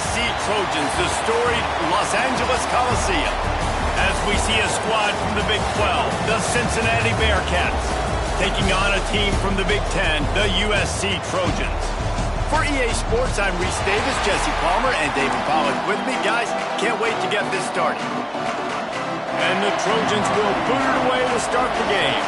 USC Trojans, the storied Los Angeles Coliseum. As we see a squad from the Big 12, the Cincinnati Bearcats, taking on a team from the Big 10, the USC Trojans. For EA Sports, I'm Reese Davis, Jesse Palmer, and David Pollack with me. Guys, can't wait to get this started. And the Trojans will boot it away to start the game.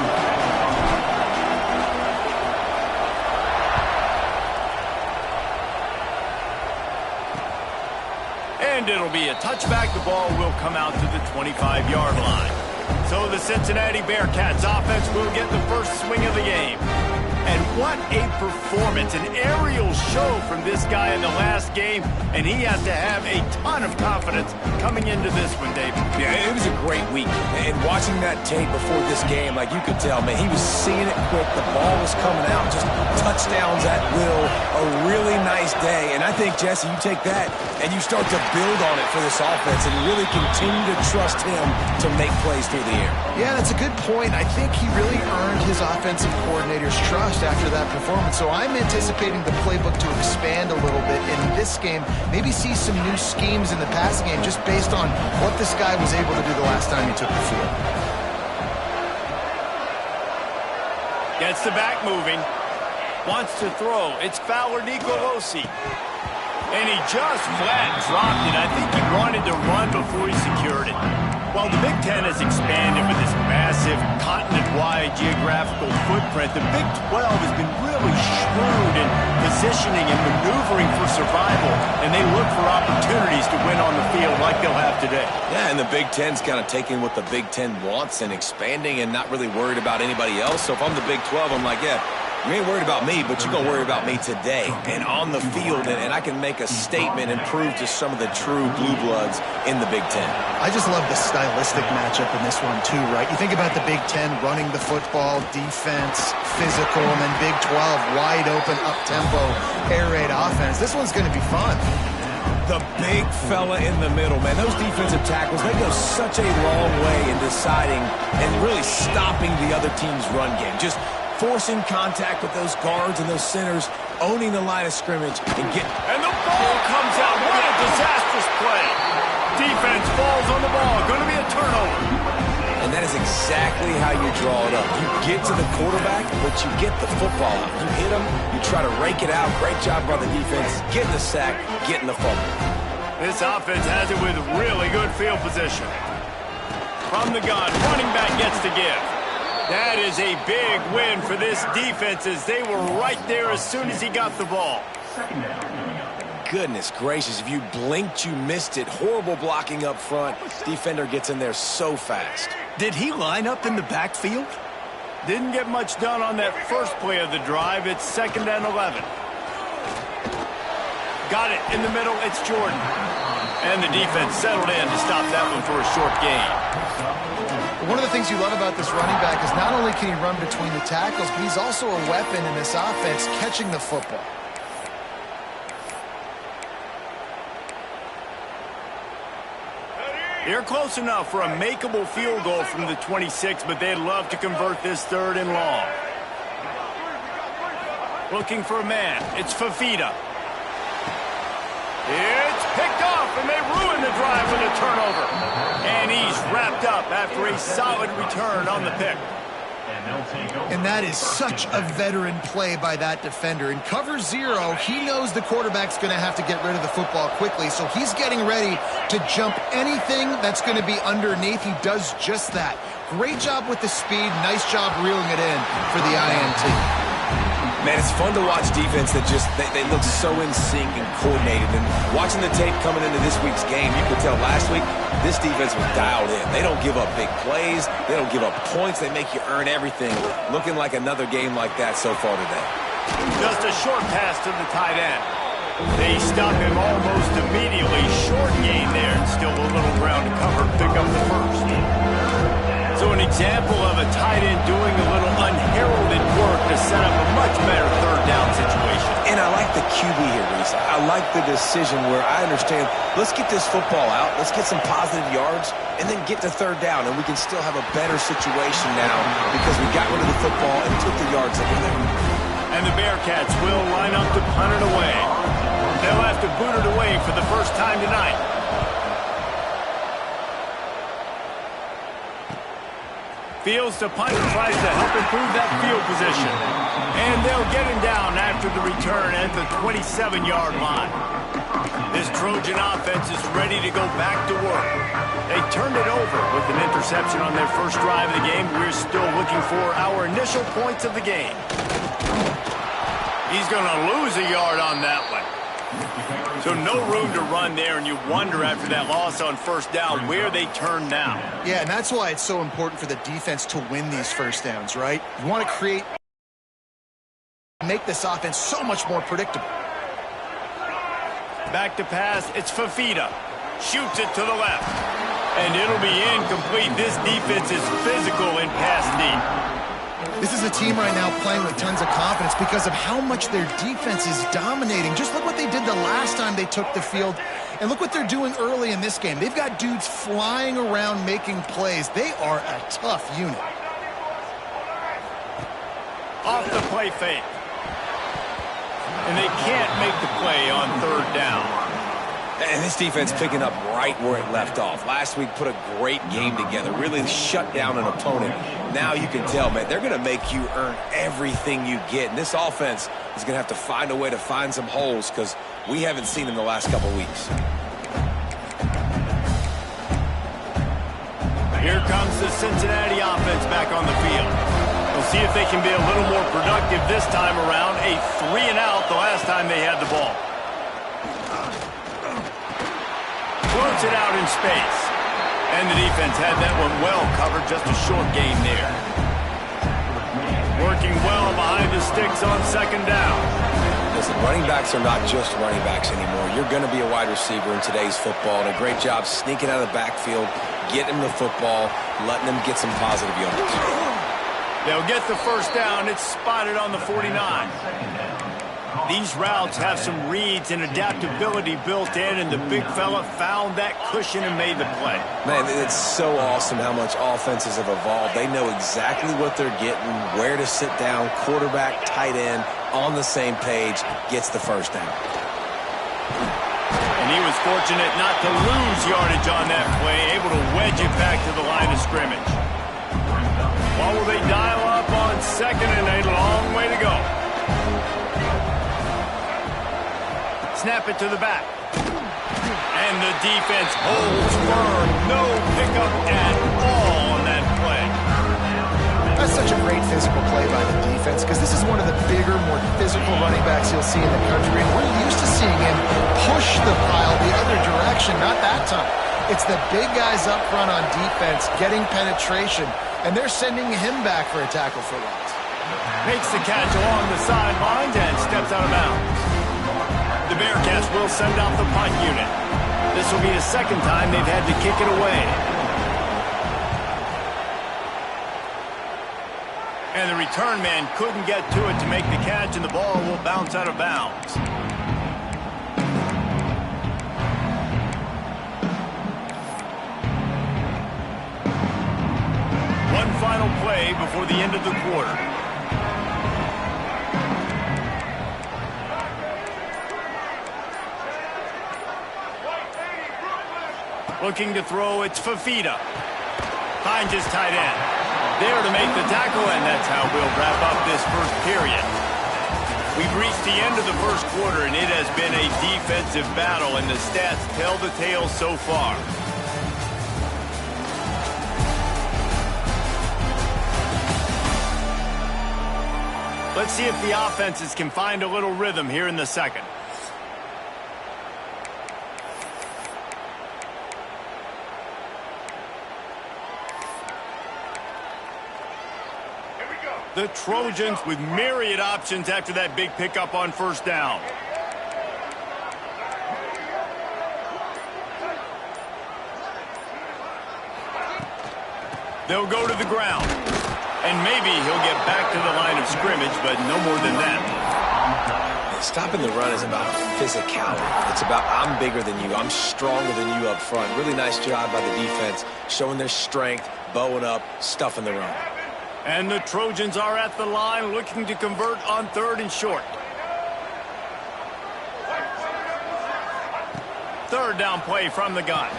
And it'll be a touchback. The ball will come out to the 25-yard line. So the Cincinnati Bearcats offense will get the first swing of the game. And what a performance, an aerial show from this guy in the last game, and he has to have a ton of confidence coming into this one, David. Yeah, it was a great week, and watching that tape before this game, like you could tell, man, he was seeing it quick, the ball was coming out, just touchdowns at will, a really nice day, and I think, Jesse, you take that and you start to build on it for this offense and really continue to trust him to make plays through the air. Yeah, that's a good point. I think he really earned his offensive coordinator's trust after that performance. So I'm anticipating the playbook to expand a little bit in this game, maybe see some new schemes in the passing game just based on what this guy was able to do the last time he took the field. Gets the back moving. Wants to throw. It's Fowler Nicolosi. And he just flat dropped it. I think he wanted to run before he secured it. While the Big Ten has expanded with this massive continent-wide geographical footprint, the Big 12 has been really shrewd in positioning and maneuvering for survival, and they look for opportunities to win on the field like they'll have today. Yeah, and the Big Ten's kind of taking what the Big Ten wants and expanding and not really worried about anybody else. So if I'm the Big 12, I'm like, yeah, you ain't worried about me, but you're going to worry about me today and on the field, and I can make a statement and prove to some of the true blue bloods in the Big Ten. I just love the stylistic matchup in this one, too, right? You think about the Big Ten running the football, defense, physical, and then Big 12, wide open, up-tempo, air raid offense. This one's going to be fun. The big fella in the middle, man. Those defensive tackles, they go such a long way in deciding and really stopping the other team's run game. Just forcing contact with those guards and those centers, owning the line of scrimmage, and get... And the ball comes out. What a disastrous play. Defense falls on the ball. Going to be a turnover. And that is exactly how you draw it up. You get to the quarterback, but you get the football out. You hit him, you try to rake it out. Great job by the defense. Getting the sack, getting the fumble. This offense has it with really good field position. From the gun, running back gets to give. That is a big win for this defense as they were right there as soon as he got the ball. Goodness gracious, if you blinked, you missed it. Horrible blocking up front. Defender gets in there so fast. Did he line up in the backfield? Didn't get much done on that first play of the drive. It's 2nd and 11. Got it in the middle. It's Jordan. And the defense settled in to stop that one for a short gain. One of the things you love about this running back is not only can he run between the tackles, but he's also a weapon in this offense catching the football. They're close enough for a makeable field goal from the 26, but they'd love to convert this 3rd and long. Looking for a man. It's Fafita. It's picked off, and they ruin the drive with a turnover. And he's wrapped up after a solid return on the pick. And that is such a veteran play by that defender. In cover 0, he knows the quarterback's going to have to get rid of the football quickly, so he's getting ready to jump anything that's going to be underneath. He does just that. Great job with the speed. Nice job reeling it in for the INT. Man, it's fun to watch defense that just, they look so in sync and coordinated. And watching the tape coming into this week's game, you could tell last week, this defense was dialed in. They don't give up big plays. They don't give up points. They make you earn everything. Looking like another game like that so far today. Just a short pass to the tight end. They stop him almost immediately. Short gain there. Still a little ground to cover. Pick up the first. So an example of a tight end doing a little unheralded work to set up a much better 3rd down situation. And I like the QB here, Reese. I like the decision where I understand, let's get this football out, let's get some positive yards, and then get to 3rd down, and we can still have a better situation now because we got rid of the football and took the yards that were there. And the Bearcats will line up to punt it away. they'll have to boot it away for the first time tonight. Fields to punt and tries to help improve that field position. And they'll get him down after the return at the 27-yard line. This Trojan offense is ready to go back to work. They turned it over with an interception on their first drive of the game. We're still looking for our initial points of the game. He's going to lose a yard on that one. So no room to run there, and you wonder after that loss on first down where they turn now. Yeah, and that's why it's so important for the defense to win these first downs, right? You want to make this offense so much more predictable. Back to pass, it's Fafita. Shoots it to the left. And it'll be incomplete. This defense is physical in pass deep. This is a team right now playing with tons of confidence because of how much their defense is dominating. Just look what they did the last time they took the field, and look what they're doing early in this game. They've got dudes flying around making plays. They are a tough unit. Off the play fake. And they can't make the play on third down. And this defense picking up right where it left off. Last week put a great game together, really shut down an opponent. Now you can tell, man, they're going to make you earn everything you get. And this offense is going to have to find a way to find some holes because we haven't seen them the last couple weeks. Here comes the Cincinnati offense back on the field. We'll see if they can be a little more productive this time around. A 3-and-out the last time they had the ball. Floats it out in space. And the defense had that one well covered, just a short game there. Working well behind the sticks on second down. Listen, running backs are not just running backs anymore. You're going to be a wide receiver in today's football, and a great job sneaking out of the backfield, getting them the football, letting them get some positive yards. They'll get the first down. It's spotted on the 49. These routes have some reads and adaptability built in, and the big fella found that cushion and made the play. Man, it's so awesome how much offenses have evolved. They know exactly what they're getting, where to sit down, quarterback, tight end, on the same page, gets the first down. And he was fortunate not to lose yardage on that play, able to wedge it back to the line of scrimmage. What will they dial up on second and a long way to go? Snap it to the back. And the defense holds firm. No pickup at all on that play. That's such a great physical play by the defense because this is one of the bigger, more physical running backs you'll see in the country. And we're used to seeing him push the pile the other direction. Not that time. It's the big guys up front on defense getting penetration, and they're sending him back for a tackle for loss. Makes the catch along the sidelines and steps out of bounds. The Bearcats will send out the punt unit. This will be the second time they've had to kick it away. And the return man couldn't get to it to make the catch, and the ball will bounce out of bounds. One final play before the end of the quarter. Looking to throw, it's Fafita. Finds his tight end. There to make the tackle, and that's how we'll wrap up this first period. We've reached the end of the first quarter, and it has been a defensive battle, and the stats tell the tale so far. Let's see if the offenses can find a little rhythm here in the second. The Trojans with myriad options after that big pickup on first down. They'll go to the ground. And maybe he'll get back to the line of scrimmage, but no more than that. Stopping the run is about physicality. It's about I'm bigger than you. I'm stronger than you up front. Really nice job by the defense, showing their strength, bowing up, stuffing the run. And the Trojans are at the line looking to convert on third and short. third down play from the gun.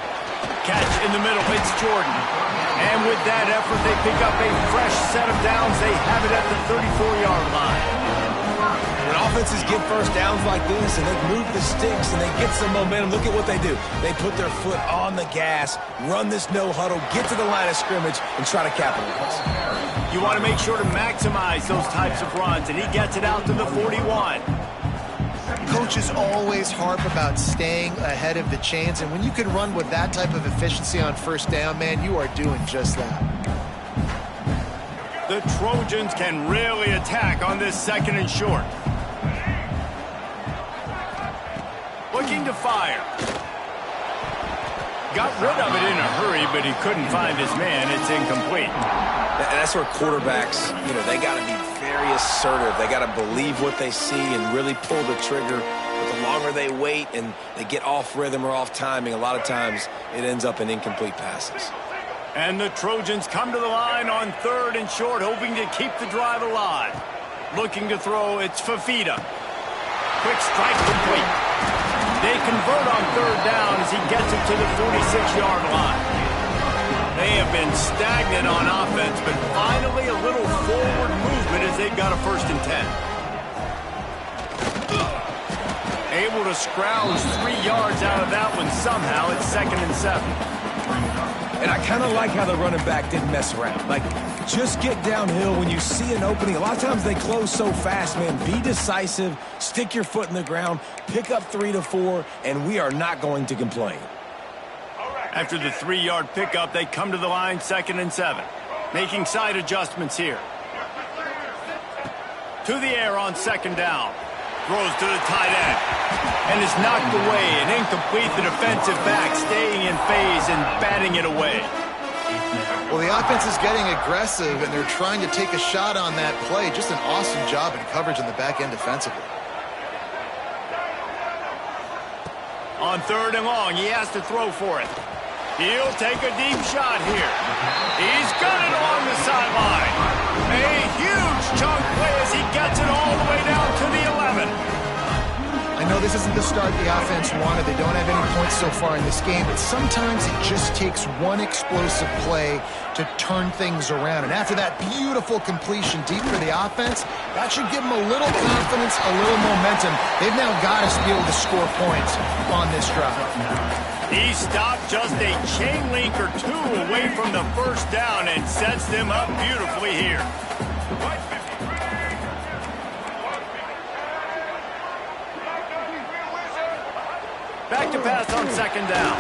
Catch in the middle. It's Jordan. And with that effort, they pick up a fresh set of downs. They have it at the 34-yard line. When offenses get first downs like this and they move the sticks and they get some momentum, look at what they do. They put their foot on the gas, run this no huddle, get to the line of scrimmage, and try to capitalize. You want to make sure to maximize those types of runs, and he gets it out to the 41. Coaches always harp about staying ahead of the chains, and when you can run with that type of efficiency on first down, man, you are doing just that. The Trojans can really attack on this second and short. Looking to fire. Got rid of it in a hurry, but he couldn't find his man. It's incomplete. And that's where quarterbacks, they got to be very assertive. They got to believe what they see and really pull the trigger. But the longer they wait and they get off rhythm or off timing, a lot of times it ends up in incomplete passes. And the Trojans come to the line on third and short, hoping to keep the drive alive. Looking to throw, it's Fafita. Quick strike complete. They convert on third down as he gets it to the 46-yard line. They have been stagnant on offense, but finally a little forward movement as they've got a 1st and 10. Able to scrounge 3 yards out of that one somehow. It's 2nd and 7. And I kind of like how the running back didn't mess around. Like, just get downhill when you see an opening. A lot of times they close so fast, man. Be decisive, stick your foot in the ground, pick up 3 to 4, and we are not going to complain. After the 3-yard pickup, they come to the line 2nd and 7. Making side adjustments here. To the air on 2nd down. Throws to the tight end. And is knocked away and incomplete. The defensive back staying in phase and batting it away. Well, the offense is getting aggressive, and they're trying to take a shot on that play. Just an awesome job in coverage on the back end defensively. On 3rd and long, he has to throw for it. He'll take a deep shot here. He's got it along the sideline. A huge chunk play as he gets it all the way down to the 11. I know this isn't the start the offense wanted. They don't have any points so far in this game, but sometimes it just takes one explosive play to turn things around. And after that beautiful completion deep for the offense, that should give them a little confidence, a little momentum. They've now got to be able to score points on this drive. He stopped just a chain link or two away from the 1st down and sets them up beautifully here. Back to pass on 2nd down.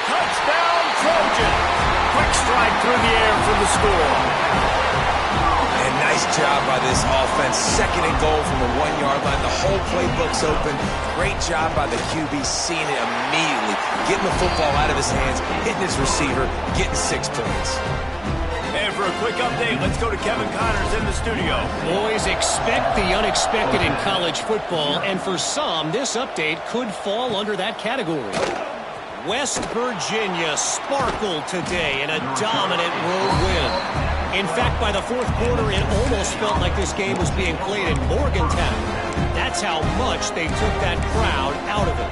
Touchdown, Trojan. Quick strike through the air for the score. And nice job by this offense. 2nd and goal from the 1-yard line. The whole playbook's open. Great job by the QB, seeing it immediately. Getting the football out of his hands, hitting his receiver, getting 6 points. And for a quick update, let's go to Kevin Connors in the studio. Boys, expect the unexpected in college football, and for some, this update could fall under that category. West Virginia sparkled today in a dominant road win. In fact, by the 4th quarter, it almost felt like this game was being played in Morgantown. That's how much they took that crowd out of it.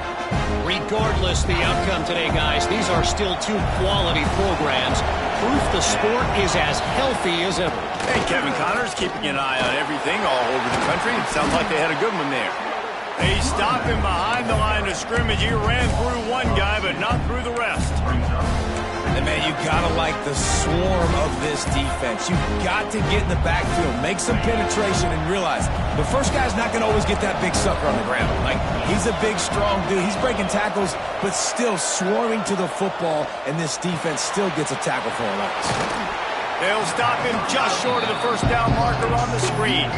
Regardless the outcome today, guys, these are still 2 quality programs. Proof the sport is as healthy as ever. Hey, Kevin Connors, keeping an eye on everything all over the country. It sounds like they had a good one there. They stopped him behind the line of scrimmage. He ran through one guy, but not through the rest. And, man, you got to like the swarm of this defense. You got to get in the backfield, make some penetration, and realize the first guy's not going to always get that big sucker on the ground. Like, he's a big, strong dude. He's breaking tackles, but still swarming to the football, and this defense still gets a tackle for a loss. They'll stop him just short of the 1st down marker on the screen.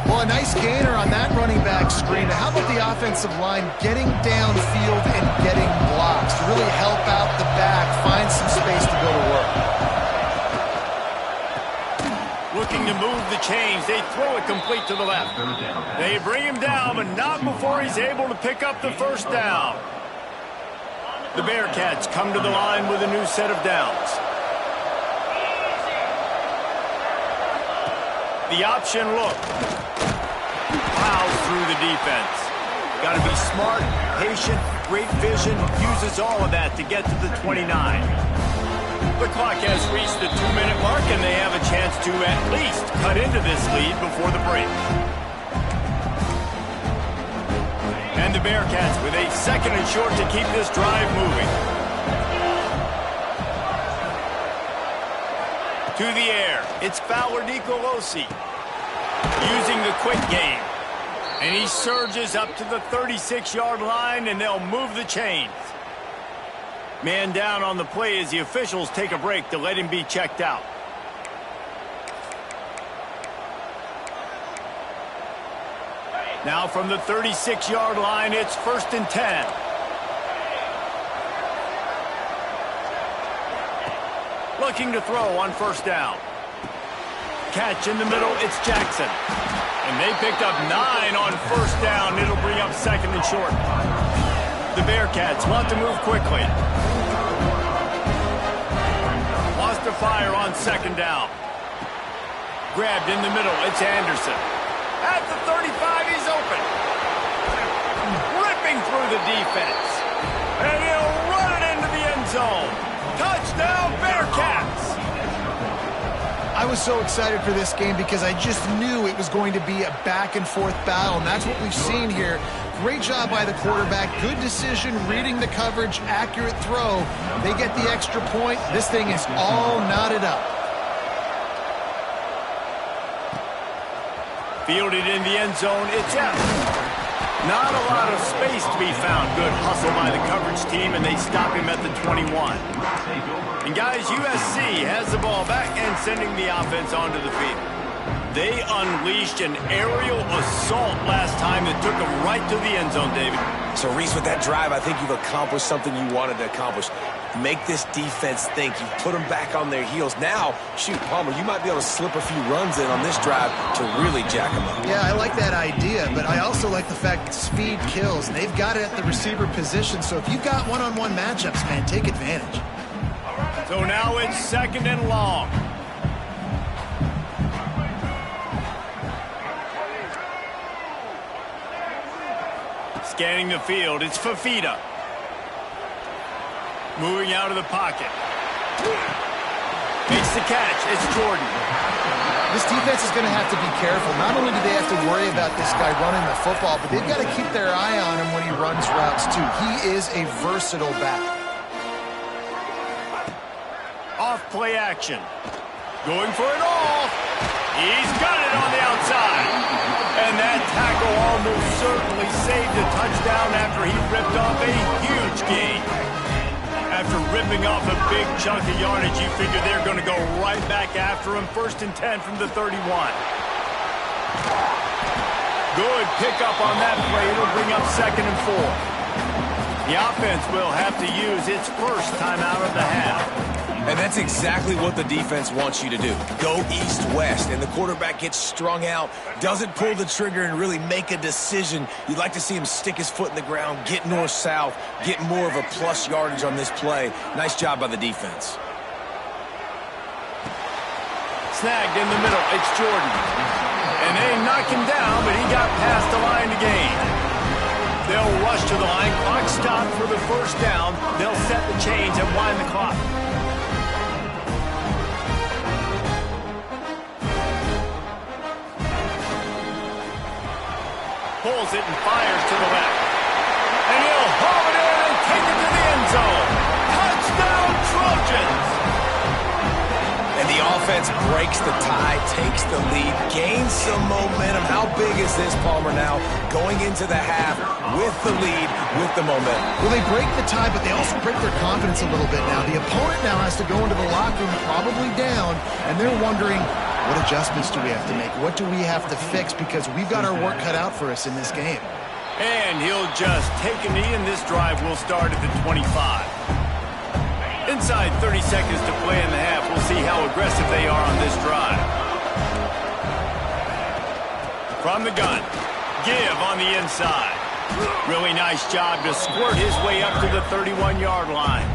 Well, a nice gainer on that running back screen. How about the offensive line getting downfield and getting blocks to really help out the back, find some space to go to work? Looking to move the chains. They throw it complete to the left. They bring him down, but not before he's able to pick up the 1st down. The Bearcats come to the line with a new set of downs. The option look. Plows through the defense. Got to be smart, patient, great vision, uses all of that to get to the 29. The clock has reached the 2-minute mark, and they have a chance to at least cut into this lead before the break. And the Bearcats with a 2nd and short to keep this drive moving. To the air, it's Fowler Nicolosi using the quick game. And he surges up to the 36-yard line, and they'll move the chains. Man down on the play as the officials take a break to let him be checked out. Now from the 36-yard line, it's 1st and 10. Looking to throw on 1st down. Catch in the middle, it's Jackson. And they picked up 9 on 1st down. It'll bring up 2nd and short. The Bearcats want to move quickly. Wants to fire on 2nd down. Grabbed in the middle, it's Anderson. At the 35, he's open. Ripping through the defense. And he'll run it into the end zone. Touchdown, Bearcats! I was so excited for this game because I just knew it was going to be a back-and-forth battle, and that's what we've seen here. Great job by the quarterback. Good decision, reading the coverage, accurate throw. They get the extra point. This thing is all knotted up. Fielded in the end zone, it's out. Not a lot of space to be found. Good hustle by the coverage team, and they stop him at the 21. And guys, USC has the ball back and sending the offense onto the field. They unleashed an aerial assault last time that took them right to the end zone, David. So, Reese, with that drive, I think you've accomplished something you wanted to accomplish. Make this defense think. You put them back on their heels. Now, shoot, Palmer, you might be able to slip a few runs in on this drive to really jack them up. Yeah, I like that idea, but I also like the fact that speed kills. They've got it at the receiver position, so if you've got one-on-one matchups, man, take advantage. So now it's 2nd and long. Scanning the field, it's Fafita. Moving out of the pocket. Makes the catch, it's Jordan. This defense is going to have to be careful. Not only do they have to worry about this guy running the football, but they've got to keep their eye on him when he runs routes, too. He is a versatile back. Off play action. Going for it all. He's got it on the outside. And that tackle almost certainly saved a touchdown after he ripped off a huge gain. After ripping off a big chunk of yardage, you figure they're going to go right back after him. 1st and 10 from the 31. Good pickup on that play. It'll bring up 2nd and 4. The offense will have to use its first timeout of the half. And that's exactly what the defense wants you to do. Go east-west, and the quarterback gets strung out, doesn't pull the trigger and really make a decision. You'd like to see him stick his foot in the ground, get north-south, get more of a plus yardage on this play. Nice job by the defense. Snagged in the middle, it's Jordan. And they knock him down, but he got past the line to gain. They'll rush to the line, clock stopped for the 1st down. They'll set the chains and wind the clock. Pulls it and fires to the left. And he'll haul it in and take it to the end zone. Touchdown, Trojans! And the offense breaks the tie, takes the lead, gains some momentum. How big is this, Palmer, now? Going into the half with the lead, with the momentum. Well, they break the tie, but they also break their confidence a little bit now. The opponent now has to go into the locker room probably down, and they're wondering, what adjustments do we have to make? What do we have to fix? Because we've got our work cut out for us in this game. And he'll just take a knee, and this drive will start at the 25. Inside 30 seconds to play in the half. We'll see how aggressive they are on this drive. From the gun, give on the inside. Really nice job to squirt his way up to the 31-yard line.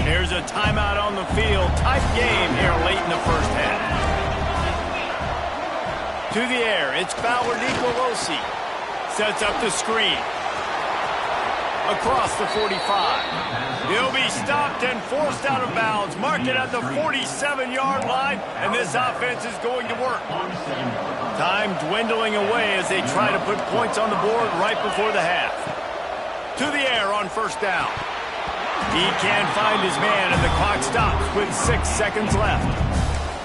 Here's a timeout on the field. Tight game here late in the 1st half. To the air, it's Fowler Nicolosi. Sets up the screen. across the 45. He'll be stopped and forced out of bounds. Mark it at the 47-yard line, and this offense is going to work. Time dwindling away as they try to put points on the board right before the half. To the air on first down. He can't find his man, and the clock stops with 6 seconds left.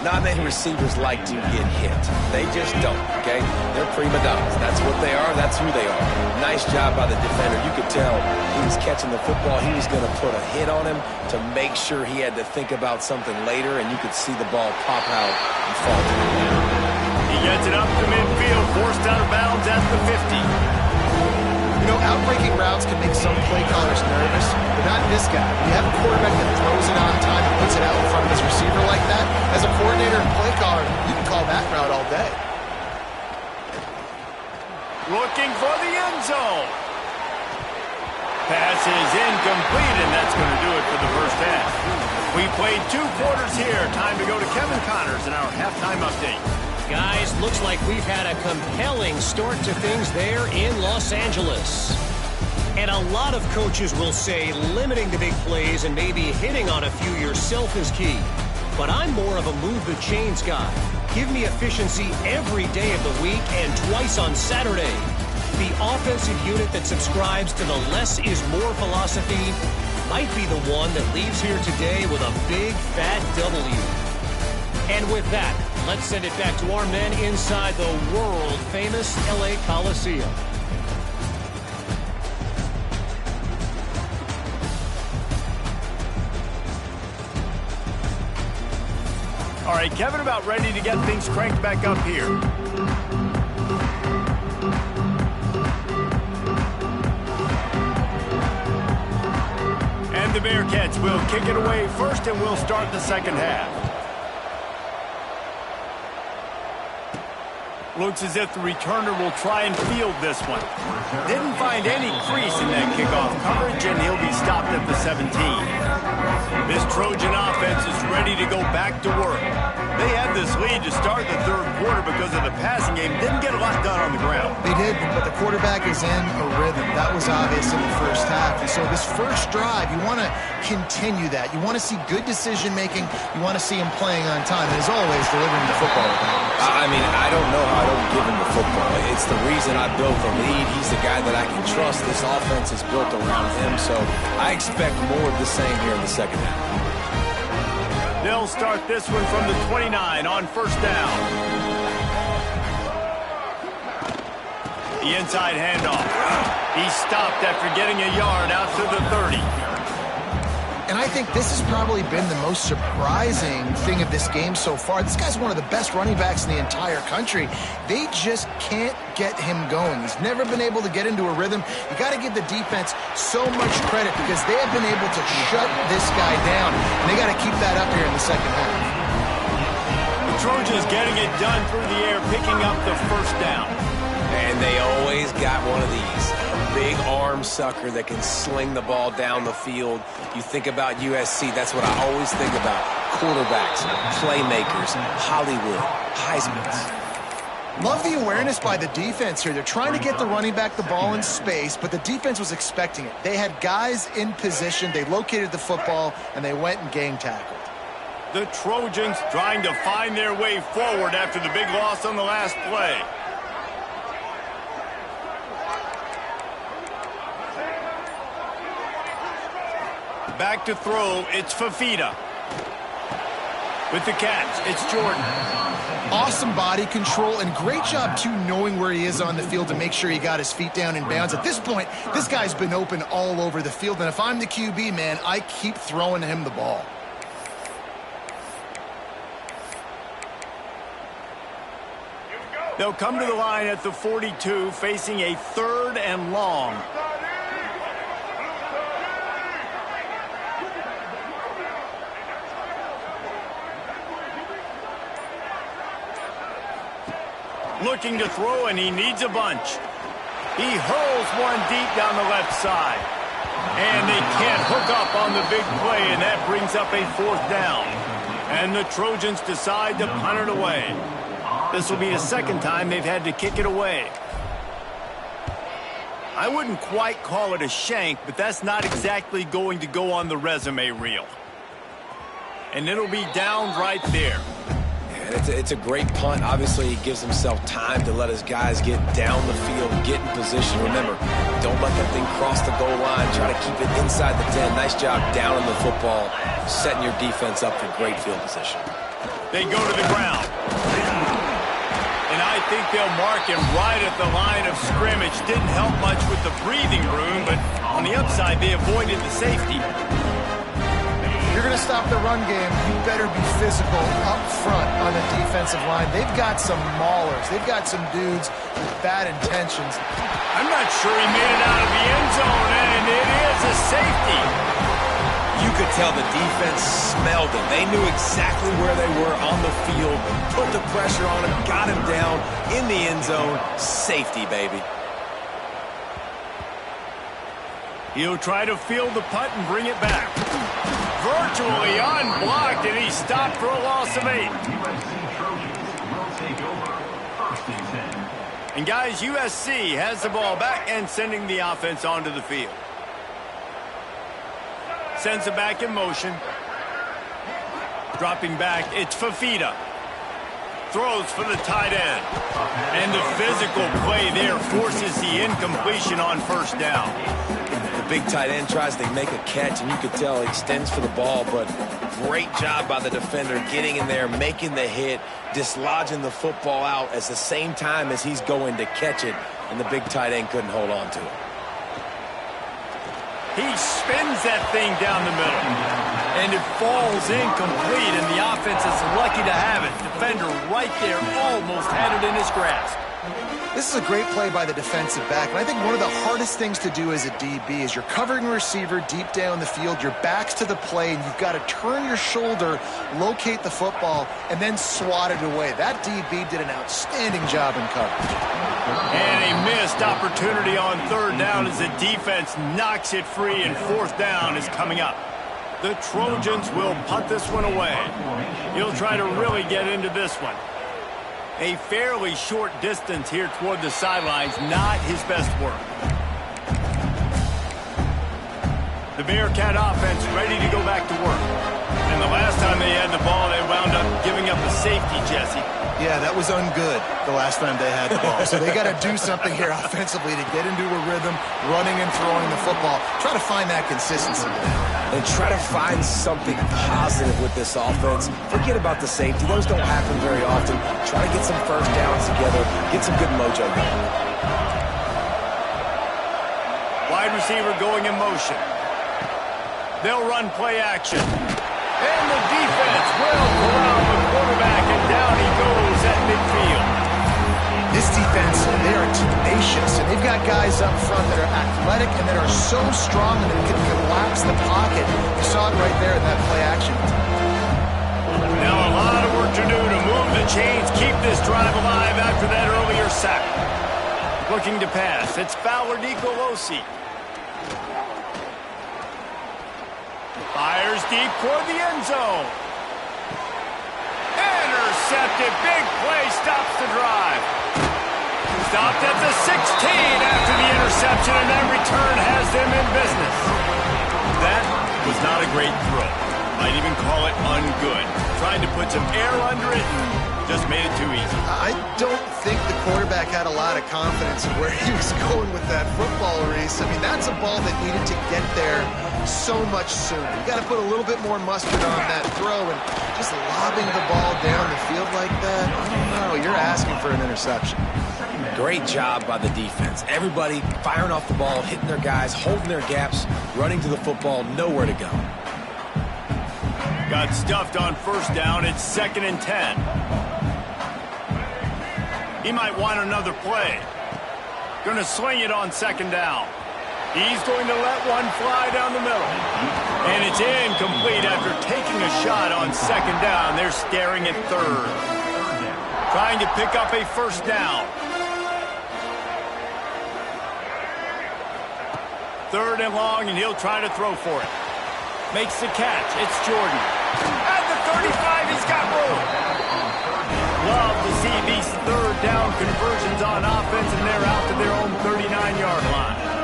Not many receivers like to get hit. They just don't, okay? They're prima donnas. That's what they are. That's who they are. Nice job by the defender. You could tell he was catching the football. He was going to put a hit on him to make sure he had to think about something later, and you could see the ball pop out and fall to the ground. He gets it up to midfield, forced out of bounds at the 50. You know, outbreaking routes can make some play callers nervous, but not this guy. When you have a quarterback that throws it on time and puts it out in front of his receiver like that, as a coordinator and play caller, you can call that route all day. Looking for the end zone. Pass is incomplete, and that's going to do it for the first half. We played 2 quarters here. Time to go to Kevin Connors in our halftime update. Guys, looks like we've had a compelling start to things there in Los Angeles. And a lot of coaches will say limiting the big plays and maybe hitting on a few yourself is key. But I'm more of a move the chains guy. Give me efficiency every day of the week and twice on Saturday. The offensive unit that subscribes to the less is more philosophy might be the one that leaves here today with a big fat W. And with that, let's send it back to our men inside the world-famous LA Coliseum. All right, Kevin, about ready to get things cranked back up here. And the Bearcats will kick it away first, and we'll start the second half. Looks as if the returner will try and field this one. Didn't find any crease in that kickoff coverage, and he'll be stopped at the 17. This Trojan offense is ready to go back to work. They had this lead to start the third quarter because of the passing game. Didn't get a lot done on the ground. They did, but the quarterback is in a rhythm. That was obvious in the first half. And so this first drive, you want to continue that. You want to see good decision-making. You want to see him playing on time. And as always, delivering the football. I mean, I don't know how I don't give him the football. It's the reason I built the lead. He's the guy that I can trust. This offense is built around him, so I expect more of the same here in the second half. They'll start this one from the 29 on first down. The inside handoff. He stopped after getting a yard out to the 30. And I think this has probably been the most surprising thing of this game so far. This guy's one of the best running backs in the entire country. They just can't get him going. He's never been able to get into a rhythm. You got to give the defense so much credit because they have been able to shut this guy down. And they got to keep that up here in the second half. The Trojans getting it done through the air, picking up the first down. And they always got one of these. Big arm sucker that can sling the ball down the field. You think about USC, that's what I always think about. Quarterbacks, playmakers, Hollywood, Heisman's. Love the awareness by the defense here. They're trying to get the running back the ball in space, but the defense was expecting it. They had guys in position, they located the football, and they went and gang tackled. The Trojans trying to find their way forward after the big loss on the last play. Back to throw, it's Fafita. With the catch, it's Jordan. Awesome body control and great job, too, knowing where he is on the field to make sure he got his feet down in bounds. At this point, this guy's been open all over the field, and if I'm the QB, man, I keep throwing him the ball. They'll come to the line at the 42, facing a 3rd and long. Looking to throw, and he needs a bunch. He hurls one deep down the left side. And they can't hook up on the big play, and that brings up a 4th down. And the Trojans decide to punt it away. This will be the second time they've had to kick it away. I wouldn't quite call it a shank, but that's not exactly going to go on the resume reel. And it'll be down right there. And it's a great punt. Obviously, he gives himself time to let his guys get down the field, get in position. Remember, don't let that thing cross the goal line. Try to keep it inside the 10. Nice job down in the football, setting your defense up for great field position. They go to the ground. And I think they'll mark him right at the line of scrimmage. Didn't help much with the breathing room, but on the upside, they avoided the safety. You're going to stop the run game, you better be physical up front on the defensive line. They've got some maulers. They've got some dudes with bad intentions. I'm not sure he made it out of the end zone, and it is a safety. You could tell the defense smelled it. They knew exactly where they were on the field, put the pressure on him, got him down in the end zone. Safety, baby. He'll try to field the punt and bring it back. Virtually unblocked, and he stopped for a loss of 8. And guys, USC has the ball back and sending the offense onto the field. Sends it back in motion. Dropping back, it's Fafita. Throws for the tight end. And the physical play there forces the incompletion on first down. The big tight end tries to make a catch, and you could tell he extends for the ball, but great job by the defender getting in there, making the hit, dislodging the football out at the same time as he's going to catch it, and the big tight end couldn't hold on to it. He spins that thing down the middle, and it falls incomplete, and the offense is lucky to have it. Defender right there almost had it in his grasp. This is a great play by the defensive back, and I think one of the hardest things to do as a DB is you're covering a receiver deep down the field, your back's to the play, and you've got to turn your shoulder, locate the football, and then swat it away. That DB did an outstanding job in coverage. And a missed opportunity on third down as the defense knocks it free, and fourth down is coming up. The Trojans will punt this one away. He'll try to really get into this one. A fairly short distance here toward the sidelines, not his best work. The Bearcat offense ready to go back to work. And the last time they had the ball, they wound up giving up a safety, Jesse. Yeah, that was ungood the last time they had the ball. So they got to do something here offensively to get into a rhythm, running and throwing the football. Try to find that consistency. And try to find something positive with this offense. Forget about the safety. Those don't happen very often. Try to get some first downs together. Get some good mojo going. Wide receiver going in motion. They'll run play action. And the defense will corral the quarterback, and down he goes at midfield. This defense, they are tenacious, and they've got guys up front that are athletic and that are so strong that they can collapse the pocket. You saw it right there in that play action. Now a lot of work to do to move the chains, keep this drive alive after that earlier sack. Looking to pass, it's Fowler Nicolosi. Fires deep toward the end zone. Intercepted, big play, stops the drive. Stopped at the 16 after the interception, and that return has them in business. That was not a great throw. Might even call it ungood. Tried to put some air under it and just made it too easy. I don't think the quarterback had a lot of confidence in where he was going with that football, Reese. I mean, that's a ball that needed to get there so much sooner. You got to put a little bit more mustard on that throw, and just lobbing the ball down the field like that, I don't know. You're asking for an interception. Great job by the defense. Everybody firing off the ball, hitting their guys, holding their gaps, running to the football, nowhere to go. Got stuffed on first down. It's 2nd and 10. He might want another play. Going to sling it on 2nd down. He's going to let one fly down the middle. And it's incomplete after taking a shot on 2nd down. They're staring at 3rd. Trying to pick up a first down. 3rd and long, and he'll try to throw for it. Makes the catch. It's Jordan. At the 35, he's got room. Love to see these 3rd down conversions on offense, and they're out to their own 39-yard line.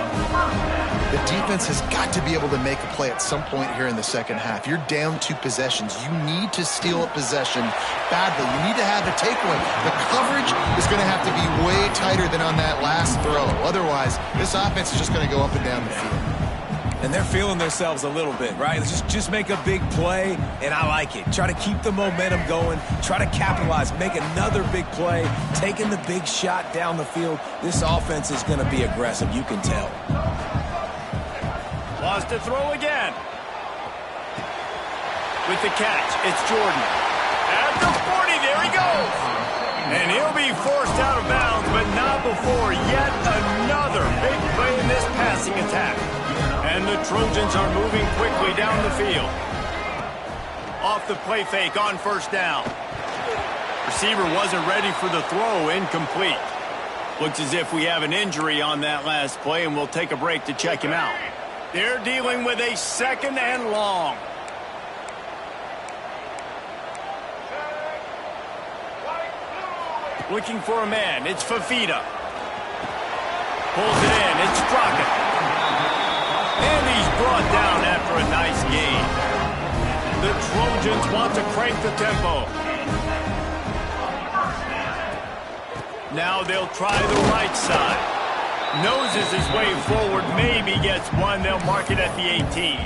offense has got to be able to make a play at some point here in the second half. You're down 2 possessions. You need to steal a possession badly. You need to have a takeaway. The coverage is going to have to be way tighter than on that last throw. Otherwise, this offense is just going to go up and down the field. And they're feeling themselves a little bit, right? Just make a big play, and I like it. Try to keep the momentum going. Try to capitalize. Make another big play. Taking the big shot down the field. This offense is going to be aggressive. You can tell. Wants to throw again. With the catch, it's Jordan. At the 40, there he goes. And he'll be forced out of bounds, but not before yet another big play in this passing attack. And the Trojans are moving quickly down the field. Off the play fake on first down. Receiver wasn't ready for the throw, incomplete. Looks as if we have an injury on that last play, and we'll take a break to check him out. They're dealing with a 2nd and long. Looking for a man. It's Fafita. Pulls it in. It's Straka. And he's brought down after a nice gain. The Trojans want to crank the tempo. Now they'll try the right side. Noses his way forward. Maybe gets one. They'll mark it at the 18.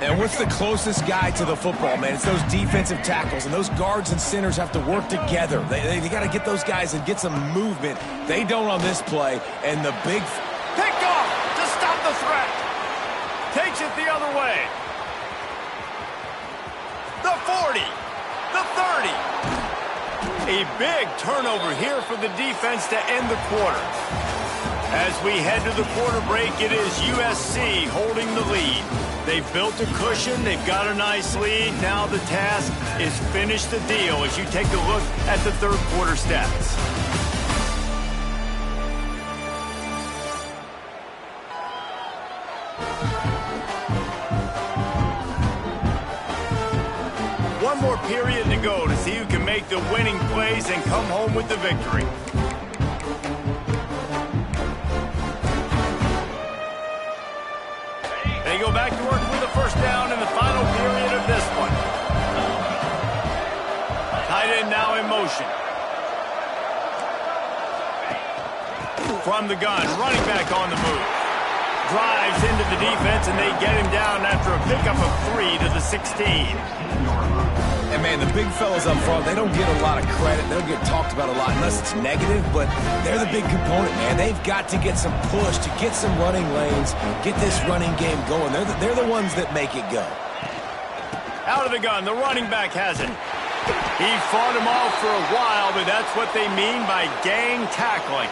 And what's the closest guy to the football, man? It's those defensive tackles, and those guards and centers have to work together. They got to get those guys and get some movement. They don't on this play, and the big... Picked off to stop the threat. Takes it the other way. The 40. The 30. A big turnover here for the defense to end the quarter. As we head to the quarter break, it is USC holding the lead. They've built a cushion. They've got a nice lead. Now the task is finish the deal as you take a look at the third quarter stats. One more period to go to see who can make the winning plays and come home with the victory. They go back to work with the first down in the final period of this one. Tight end now in motion. From the gun, running back on the move. Drives into the defense, and they get him down after a pickup of 3 to the 16. And, man, the big fellas up front, they don't get a lot of credit. They don't get talked about a lot unless it's negative, but they're the big component, man. They've got to get some push, to get some running lanes, get this running game going. They're the ones that make it go. Out of the gun, the running back has it. He fought him off for a while, but that's what they mean by gang tackling.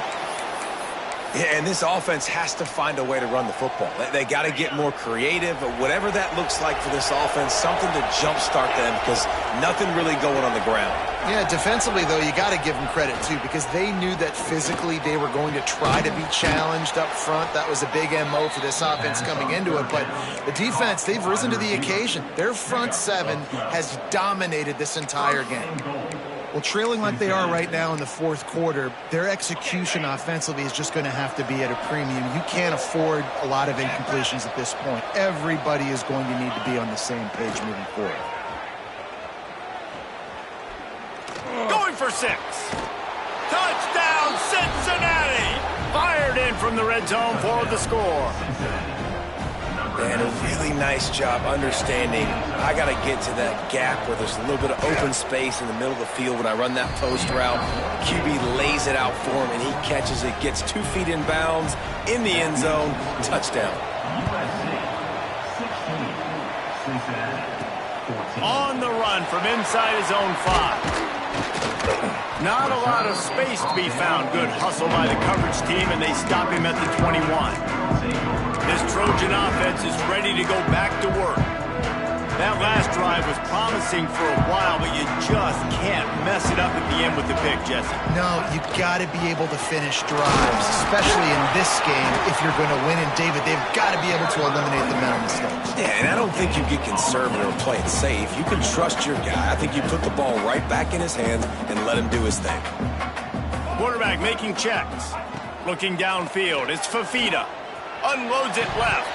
Yeah, and this offense has to find a way to run the football. They got to get more creative, but whatever that looks like for this offense, something to jumpstart them because nothing really going on the ground. Yeah, defensively, though, you got to give them credit, too, because they knew that physically they were going to try to be challenged up front. That was a big MO for this offense coming into it. But the defense, they've risen to the occasion. Their front 7 has dominated this entire game. Well, trailing like they are right now in the fourth quarter, their execution offensively is just going to have to be at a premium. You can't afford a lot of incompletions at this point. Everybody is going to need to be on the same page moving forward. Going for 6. Touchdown, Cincinnati! Fired in from the red zone for the score. And a really nice job understanding I got to get to that gap where there's a little bit of open space in the middle of the field when I run that post route. QB lays it out for him, and he catches it, gets 2 feet in bounds, in the end zone, touchdown. On the run from inside his own 5. Not a lot of space to be found. Good hustle by the coverage team, and they stop him at the 21. This Trojan offense is ready to go back to work. That last drive was promising for a while, but you just can't mess it up at the end with the pick, Jesse. No, you got to be able to finish drives, especially in this game. If you're going to win, and David, they've got to be able to eliminate the mental mistakes. Yeah, and I don't think you get conservative or play it safe. You can trust your guy. I think you put the ball right back in his hands and let him do his thing. Quarterback making checks. Looking downfield, it's Fafita. Unloads it left.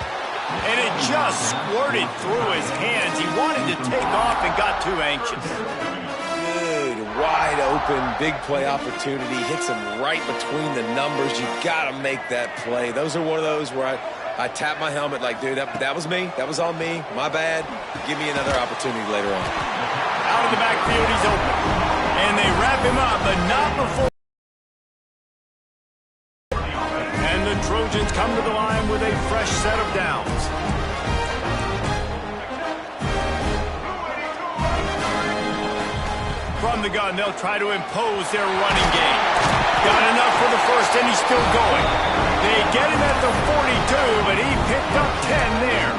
And it just squirted through his hands. He wanted to take off and got too anxious. Good, wide open, big play opportunity. Hits him right between the numbers. You got to make that play. Those are one of those where I tap my helmet like, dude, that was me. That was on me. My bad. Give me another opportunity later on. Out of the backfield, he's open. And they wrap him up, but not before. And the Trojans come to the line with a fresh set of downs. From the gun, they'll try to impose their running game. Got enough for the first, and he's still going. They get him at the 42, but he picked up 10 there.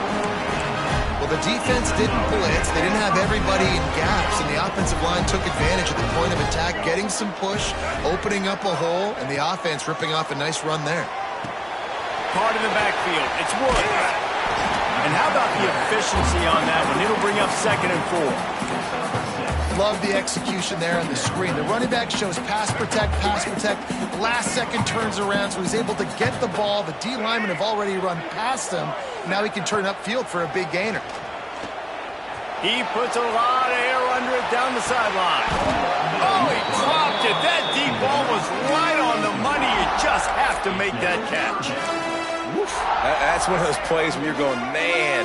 Well, the defense didn't blitz. They didn't have everybody in gaps, and the offensive line took advantage of the point of attack, getting some push, opening up a hole, and the offense ripping off a nice run there. Part in the backfield. It's Woods. And how about the efficiency on that one? It'll bring up 2nd and 4. Love the execution there on the screen. The running back shows pass protect. Last second turns around, so he's able to get the ball. The D linemen have already run past him. Now he can turn upfield for a big gainer. He puts a lot of air under it down the sideline. Oh, he dropped it. That deep ball was right on the money. You just have to make that catch. Woof. That's one of those plays where you're going, man,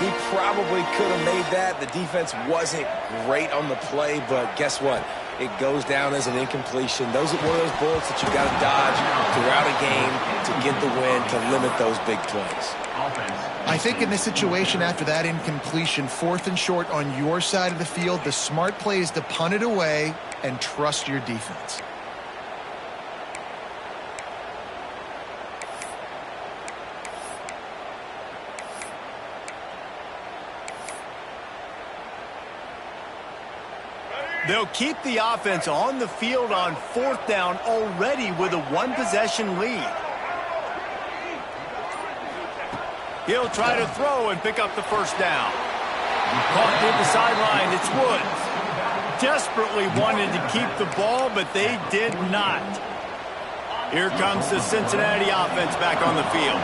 he probably could have made that. The defense wasn't great on the play, but guess what? It goes down as an incompletion. Those are one of those bullets that you got to dodge throughout a game to get the win, to limit those big plays. I think in this situation after that incompletion, 4th and short on your side of the field, the smart play is to punt it away and trust your defense. They'll keep the offense on the field on 4th down already with a 1-possession lead. He'll try to throw and pick up the first down. Caught near the sideline. It's Woods. Desperately wanted to keep the ball, but they did not. Here comes the Cincinnati offense back on the field.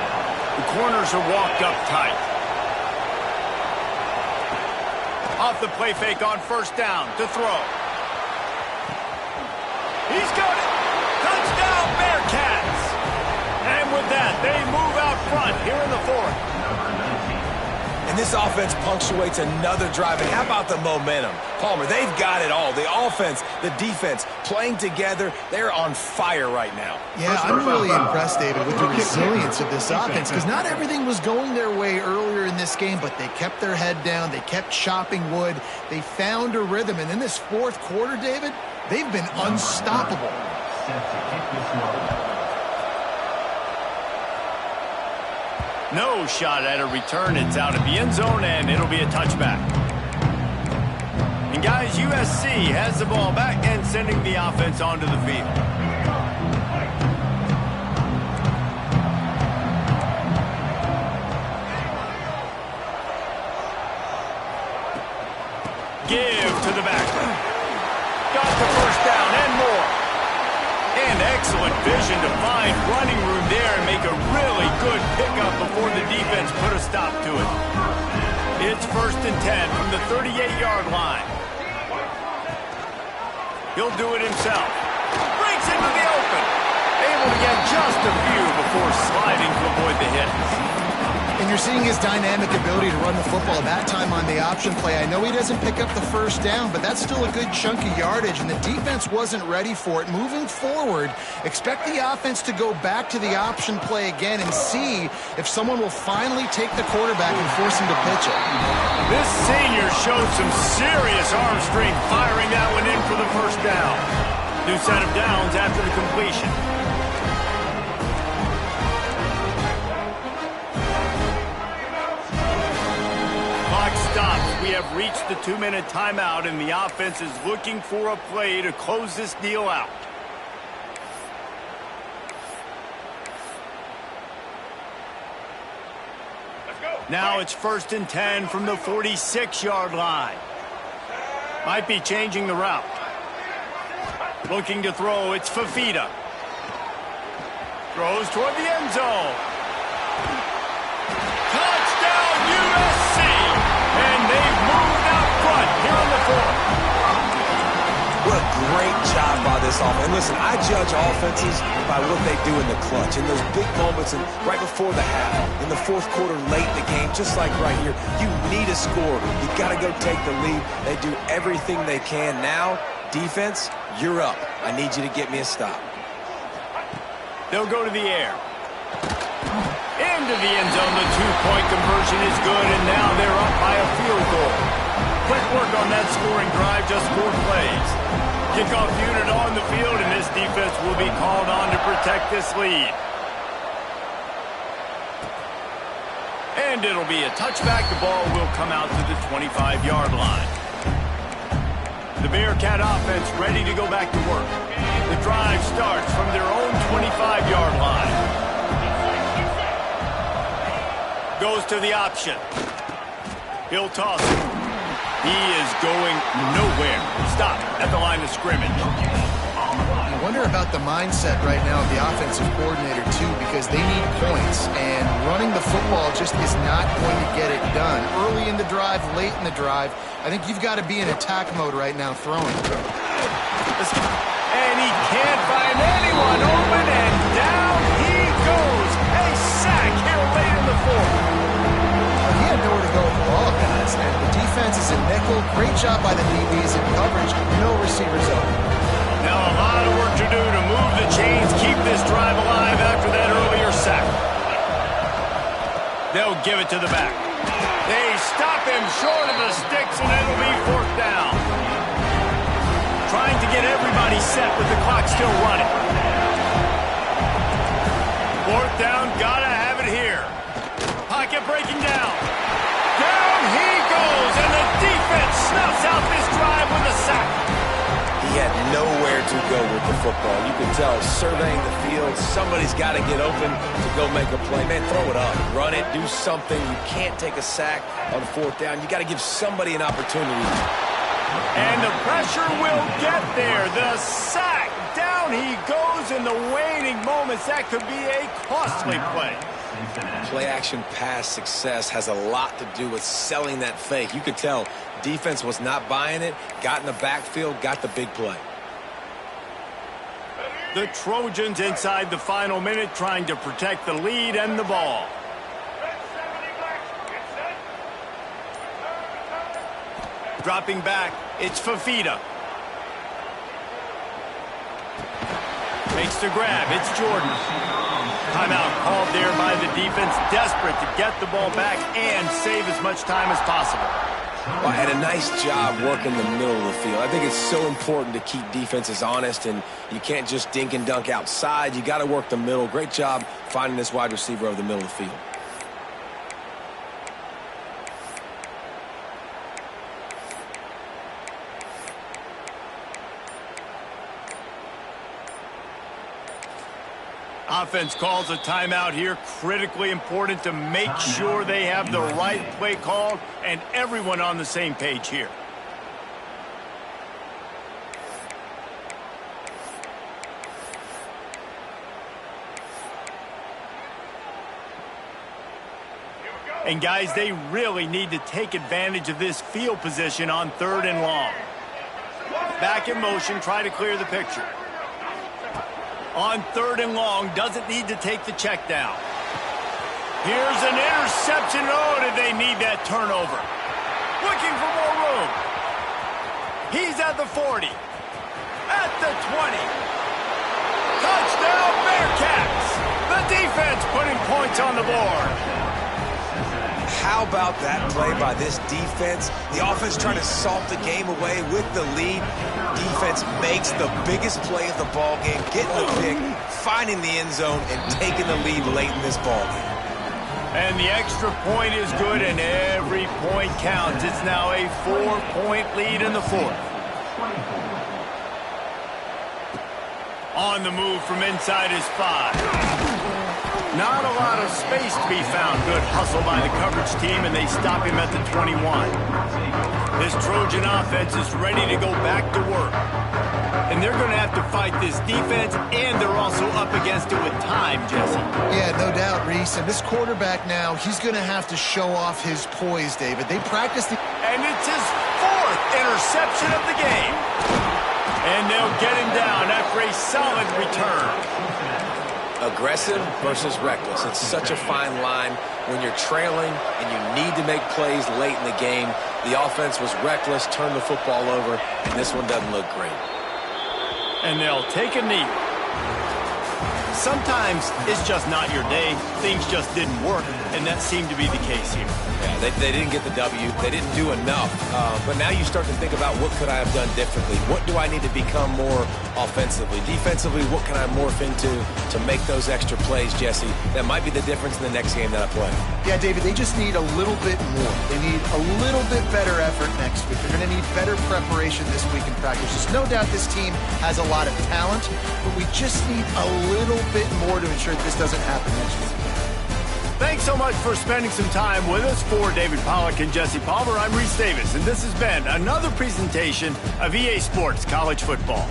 The corners are walked up tight. Off the play fake on 1st down to throw. He's got it. Touchdown, Bearcats. And with that, they move out front here in the 4th. And this offense punctuates another drive. And how about the momentum? Palmer, they've got it all. The offense, the defense, playing together. They're on fire right now. Yeah, I'm really impressed, David, with the resilience of this offense, because not everything was going their way earlier in this game, but they kept their head down. They kept chopping wood. They found a rhythm. And in this 4th quarter, David, they've been unstoppable. No shot at a return. It's out of the end zone, and it'll be a touchback. And guys, USC has the ball back and sending the offense onto the field. Give to the back. Got the first down and more. And excellent vision to find running room there and make a really good pickup before the defense put a stop to it. It's 1st and 10 from the 38-yard line. He'll do it himself. Breaks into the open. Able to get just a few before sliding to avoid the hit. And you're seeing his dynamic ability to run the football that time on the option play. I know he doesn't pick up the first down, but that's still a good chunk of yardage, and the defense wasn't ready for it. Moving forward, expect the offense to go back to the option play again and see if someone will finally take the quarterback and force him to pitch it. This senior showed some serious arm strength firing that one in for the first down. New set of downs after the completion. Stops. We have reached the 2-minute timeout, and the offense is looking for a play to close this deal out. Now it's 1st and 10 from the 46-yard line. Might be changing the route. Looking to throw, it's Fafita. Throws toward the end zone. Touchdown USC! And they've moved out front here in the fourth. What a great job by this offense. And listen, I judge offenses by what they do in the clutch, in those big moments and right before the half, in the fourth quarter, late in the game, just like right here. You need a score. You got to go take the lead. They do everything they can. Now, defense, you're up. I need you to get me a stop. They'll go to the air. Into the end zone. The two-point conversion is good, and now they're up by a field goal. Quick work on that scoring drive, just 4 plays. Kickoff unit on the field, and this defense will be called on to protect this lead. And it'll be a touchback. The ball will come out to the 25-yard line. The Bearcat offense ready to go back to work. The drive starts from their own 25-yard line. Goes to the option. He'll toss it. He is going nowhere. Stop at the line of scrimmage. I wonder about the mindset right now of the offensive coordinator, too, because they need points, and running the football just is not going to get it done. Early in the drive, late in the drive, I think you've got to be in attack mode right now throwing. And he can't find anyone open, and down he goes. A sack here late in the fourth. He had nowhere to go with the ball, guys, and the defense is in nickel. Great job by the DBs in coverage. No receivers open. Now a lot of work to do to move the chains, keep this drive alive after that earlier sack. They'll give it to the back. They stop him short of the sticks, and it'll be 4th down. Trying to get everybody set with the clock still running. 4th down, gotta have it here. Pocket breaking down. Down he goes, and the defense snuffs out this drive with a sack. He had nowhere to go with the football. You can tell, surveying the field, somebody's got to get open to go make a play. Man, throw it up, run it, do something. You can't take a sack on 4th down. You got to give somebody an opportunity. And the pressure will get there. The sack. Down he goes in the waning moments. That could be a costly play. Play-action pass success has a lot to do with selling that fake. You could tell defense was not buying it, got in the backfield, got the big play. The Trojans inside the final minute trying to protect the lead and the ball. Dropping back, it's Fafita. Makes the grab, it's Jordan. Timeout called there by the defense, desperate to get the ball back and save as much time as possible. Well, had a nice job working the middle of the field. I think it's so important to keep defenses honest, and you can't just dink and dunk outside. You got to work the middle. Great job finding this wide receiver over the middle of the field. Offense calls a timeout here. Critically important to make sure they have the right play called and everyone on the same page here. And guys, they really need to take advantage of this field position on 3rd and long. Back in motion, try to clear the picture. On 3rd and long, doesn't need to take the check down. Here's an interception. Oh, did they need that turnover? Looking for more room. He's at the 40. At the 20. Touchdown, Bearcats. The defense putting points on the board. How about that play by this defense? The offense trying to salt the game away with the lead. Defense makes the biggest play of the ball game, getting the pick, finding the end zone, and taking the lead late in this ball game. And the extra point is good, and every point counts. It's now a 4-point lead in the 4th. On the move from inside his 5. Not a lot of space to be found. Good hustle by the coverage team, and they stop him at the 21. This Trojan offense is ready to go back to work. And they're going to have to fight this defense, and they're also up against it with time, Jesse. Yeah, no doubt, Reese. And this quarterback now, he's going to have to show off his poise, David. They practiced the... And it's his 4th interception of the game. And they'll get him down after a solid return. Aggressive versus reckless. It's such a fine line when you're trailing and you need to make plays late in the game. The offense was reckless, turned the football over, and this one doesn't look great. And they'll take a knee. Sometimes it's just not your day. Things just didn't work, and that seemed to be the case here. Yeah, they didn't get the W. They didn't do enough. But now you start to think about what could I have done differently? What do I need to become more offensively? Defensively, what can I morph into to make those extra plays, Jesse? That might be the difference in the next game that I play. Yeah, David, they just need a little bit more. They need a little bit better effort next week. They're going to need better preparation this week in practice. There's no doubt this team has a lot of talent, but we just need a little bit more to ensure that this doesn't happen next week. Thanks so much for spending some time with us. For David Pollack and Jesse Palmer, I'm Reese Davis, and this has been another presentation of EA Sports College Football.